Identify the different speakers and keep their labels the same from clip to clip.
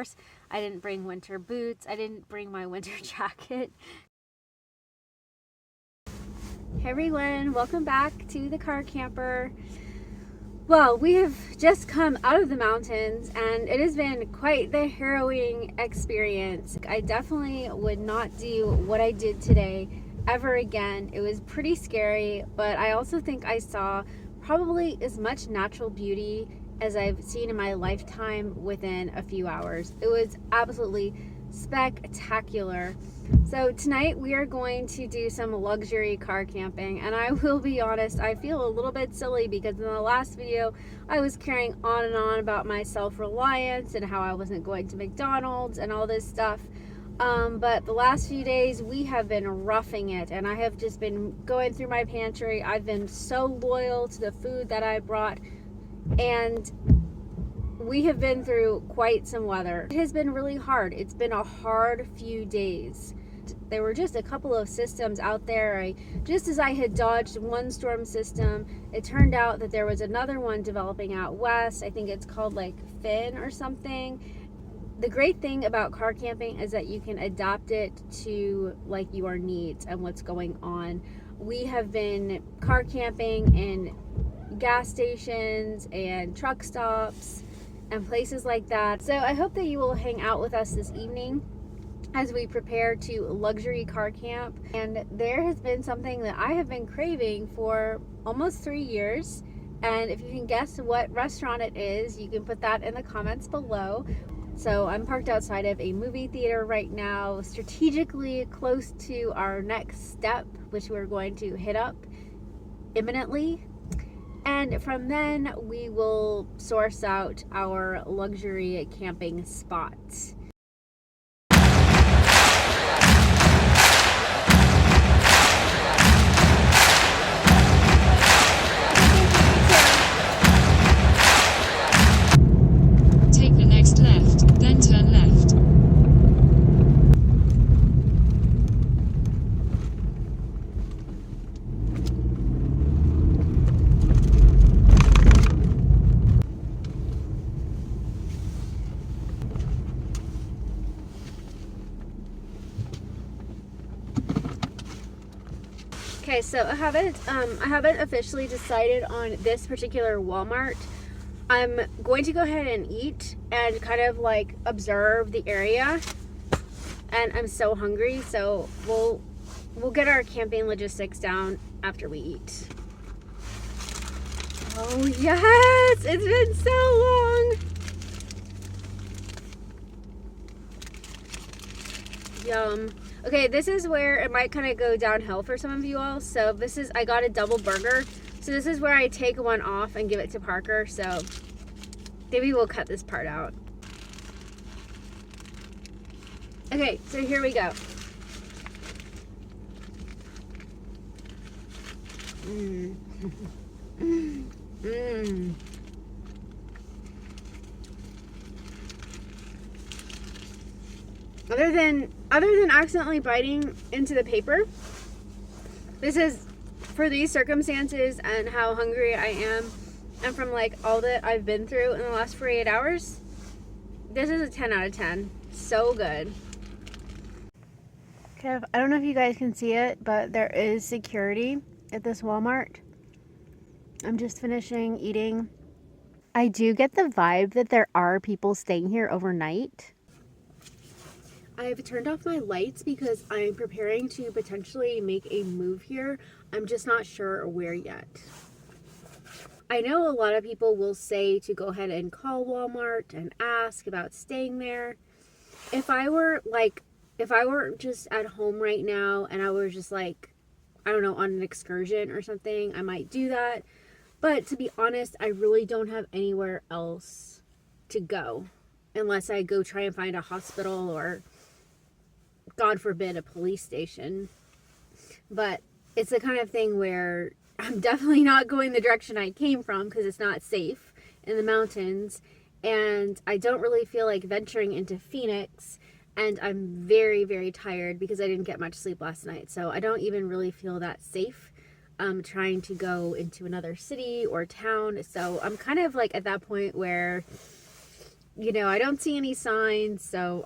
Speaker 1: course, I didn't bring winter boots. I didn't bring my winter jacket. Hey everyone, welcome back to the Car Camper. Well, we have just come out of the mountains and it has been quite the harrowing experience. I definitely would not do what I did today ever again. It was pretty scary, but I also think I saw probably as much natural beauty as I've seen in my lifetime within a few hours. It was absolutely spectacular. So tonight we are going to do some luxury car camping, and I will be honest, I feel a little bit silly because in the last video I was carrying on and on about my self-reliance and how I wasn't going to McDonald's and all this stuff. But the last few days we have been roughing it, and I have just been going through my pantry. I've been so loyal to the food that I brought, and we have been through quite some weather. It has been really hard. It's been a hard few days. There were just a couple of systems out there. Just as I had dodged one storm system, it turned out that there was another one developing out west. I think it's called like Finn or something. The great thing about car camping is that you can adapt it to like your needs and what's going on. We have been car camping in gas stations and truck stops and places like that. So I hope that you will hang out with us this evening as we prepare to luxury car camp. And there has been something that I have been craving for almost 3 years. And if you can guess what restaurant it is, you can put that in the comments below. So I'm parked outside of a movie theater right now, strategically close to our next step, which we're going to hit up imminently. And from then we will source out our luxury camping spot.
Speaker 2: Take the next left, then turn left.
Speaker 1: Okay, so I haven't officially decided on this particular Walmart. I'm going to go ahead and eat and kind of like observe the area. And I'm so hungry, so we'll get our camping logistics down after we eat. Oh yes, it's been so long. Yum. Okay, this is where it might kind of go downhill for some of you all. So I got a double burger. So this is where I take one off and give it to Parker. So maybe we'll cut this part out. Okay, so here we go. Other than accidentally biting into the paper, this is, for these circumstances and how hungry I am, and from like all that I've been through in the last 48 hours, this is a 10 out of 10. So good. Okay, I don't know if you guys can see it, but there is security at this Walmart. I'm just finishing eating. I do get the vibe that there are people staying here overnight. I've turned off my lights because I'm preparing to potentially make a move here. I'm just not sure where yet. I know a lot of people will say to go ahead and call Walmart and ask about staying there. If I were just at home right now and I was just like, I don't know, on an excursion or something, I might do that. But to be honest, I really don't have anywhere else to go unless I go try and find a hospital or, God forbid, a police station. But it's the kind of thing where I'm definitely not going the direction I came from because it's not safe in the mountains. And I don't really feel like venturing into Phoenix. And I'm very, very tired because I didn't get much sleep last night. So I don't even really feel that safe trying to go into another city or town. So I'm kind of like at that point where I don't see any signs, so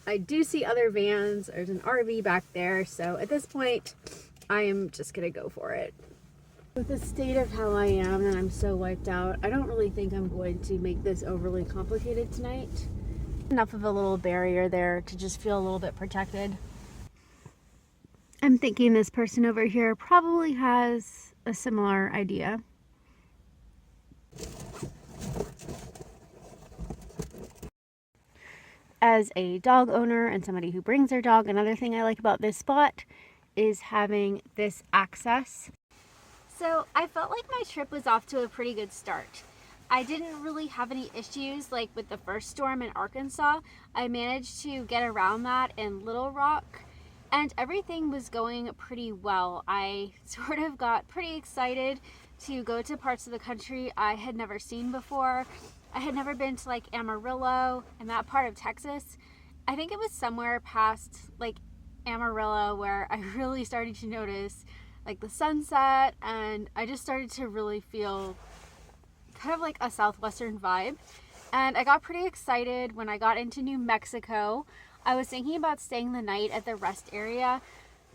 Speaker 1: I do see other vans. There's an RV back there, so at this point, I am just gonna go for it. With the state of how I am and I'm so wiped out, I don't really think I'm going to make this overly complicated tonight. Enough of a little barrier there to just feel a little bit protected. I'm thinking this person over here probably has a similar idea. As a dog owner and somebody who brings their dog, another thing I like about this spot is having this access. So I felt like my trip was off to a pretty good start. I didn't really have any issues like with the first storm in Arkansas. I managed to get around that in Little Rock and everything was going pretty well. I sort of got pretty excited to go to parts of the country I had never seen before. I had never been to like Amarillo and that part of Texas. I think it was somewhere past like Amarillo where I really started to notice like the sunset, and I just started to really feel kind of like a southwestern vibe. And I got pretty excited when I got into New Mexico. I was thinking about staying the night at the rest area,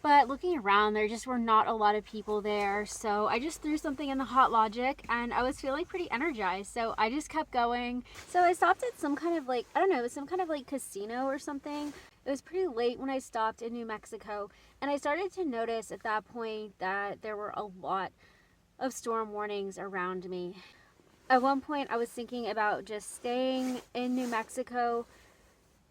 Speaker 1: but looking around, there just were not a lot of people there. So I just threw something in the Hot Logic and I was feeling pretty energized. So I just kept going. So I stopped at some kind of like, I don't know, it was some kind of like casino or something. It was pretty late when I stopped in New Mexico. And I started to notice at that point that there were a lot of storm warnings around me. At one point I was thinking about just staying in New Mexico,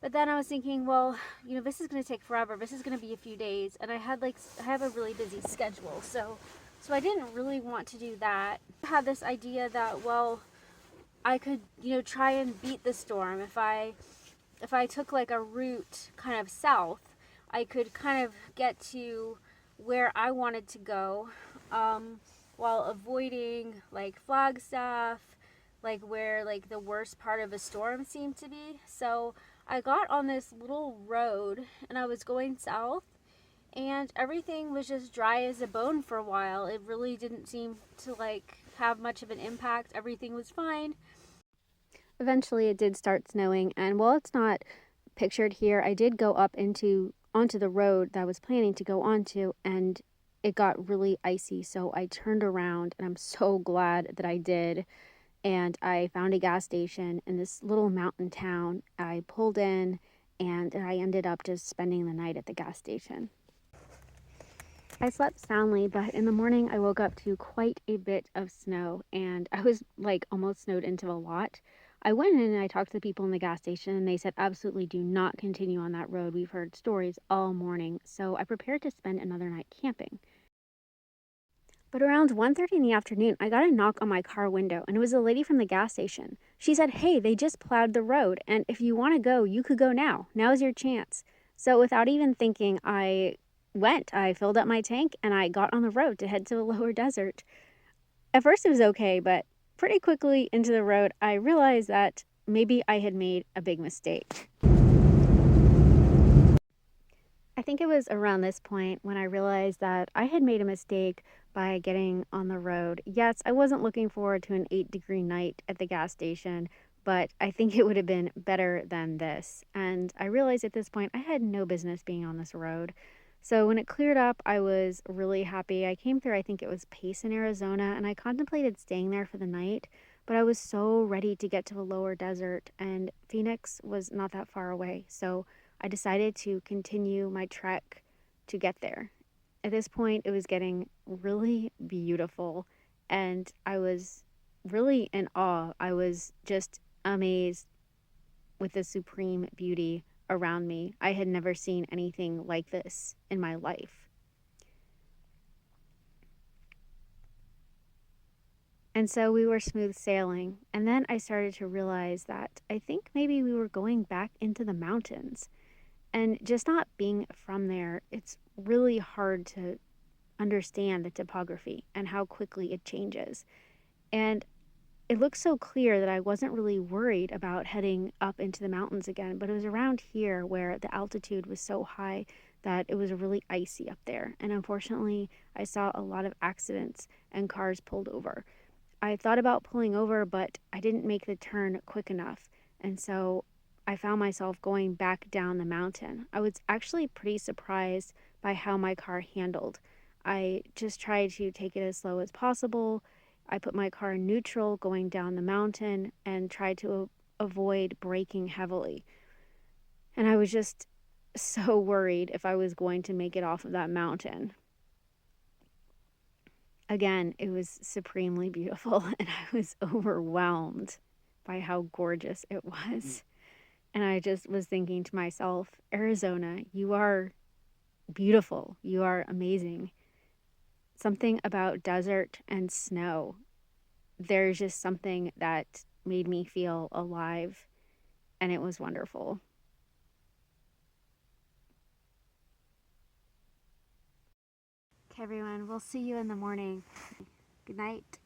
Speaker 1: but then I was thinking, well, this is going to take forever. This is going to be a few days. And I have a really busy schedule. So I didn't really want to do that. I had this idea that, well, I could, try and beat the storm. If I took like a route kind of south, I could kind of get to where I wanted to go, while avoiding like Flagstaff, like where like the worst part of a storm seemed to be. So I got on this little road and I was going south and everything was just dry as a bone for a while. It really didn't seem to like have much of an impact. Everything was fine. Eventually it did start snowing, and while it's not pictured here, I did go up onto the road that I was planning to go onto, and it got really icy. So I turned around and I'm so glad that I did. And I found a gas station in this little mountain town. I pulled in and I ended up just spending the night at the gas station. I slept soundly, but in the morning I woke up to quite a bit of snow, and I was like almost snowed into a lot. I went in and I talked to the people in the gas station and they said absolutely do not continue on that road. We've heard stories all morning. So I prepared to spend another night camping. But around 1:30 in the afternoon, I got a knock on my car window, and it was a lady from the gas station. She said, "Hey, they just plowed the road, and if you want to go, you could go now. Now's your chance." So without even thinking, I went. I filled up my tank, and I got on the road to head to the lower desert. At first, it was okay, but pretty quickly into the road, I realized that maybe I had made a big mistake. I think it was around this point when I realized that I had made a mistake by getting on the road. Yes, I wasn't looking forward to an 8-degree night at the gas station, but I think it would have been better than this. And I realized at this point I had no business being on this road. So when it cleared up, I was really happy. I came through, I think it was Pace in Arizona, and I contemplated staying there for the night, but I was so ready to get to the lower desert, and Phoenix was not that far away. So I decided to continue my trek to get there. At this point, it was getting really beautiful, and I was really in awe. I was just amazed with the supreme beauty around me. I had never seen anything like this in my life. And so we were smooth sailing, and then I started to realize that I think maybe we were going back into the mountains. And just not being from there, it's really hard to understand the topography and how quickly it changes. And it looked so clear that I wasn't really worried about heading up into the mountains again, but it was around here where the altitude was so high that it was really icy up there. And unfortunately, I saw a lot of accidents and cars pulled over. I thought about pulling over, but I didn't make the turn quick enough. And so I found myself going back down the mountain. I was actually pretty surprised by how my car handled. I just tried to take it as slow as possible. I put my car in neutral going down the mountain and tried to avoid braking heavily. And I was just so worried if I was going to make it off of that mountain. Again, it was supremely beautiful, and I was overwhelmed by how gorgeous it was. And I just was thinking to myself, Arizona, you are beautiful. You are amazing. Something about desert and snow. There's just something that made me feel alive, and it was wonderful. Okay, everyone, we'll see you in the morning. Good night.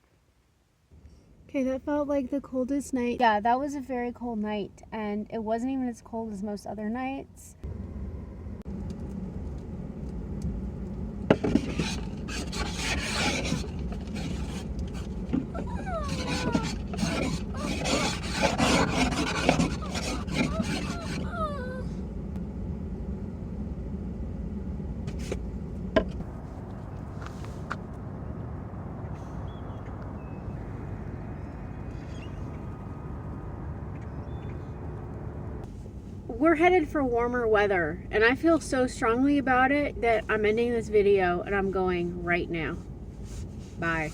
Speaker 3: Okay, that felt like the coldest night.
Speaker 1: Yeah, that was a very cold night, and it wasn't even as cold as most other nights. We're headed for warmer weather, and I feel so strongly about it that I'm ending this video and I'm going right now. Bye.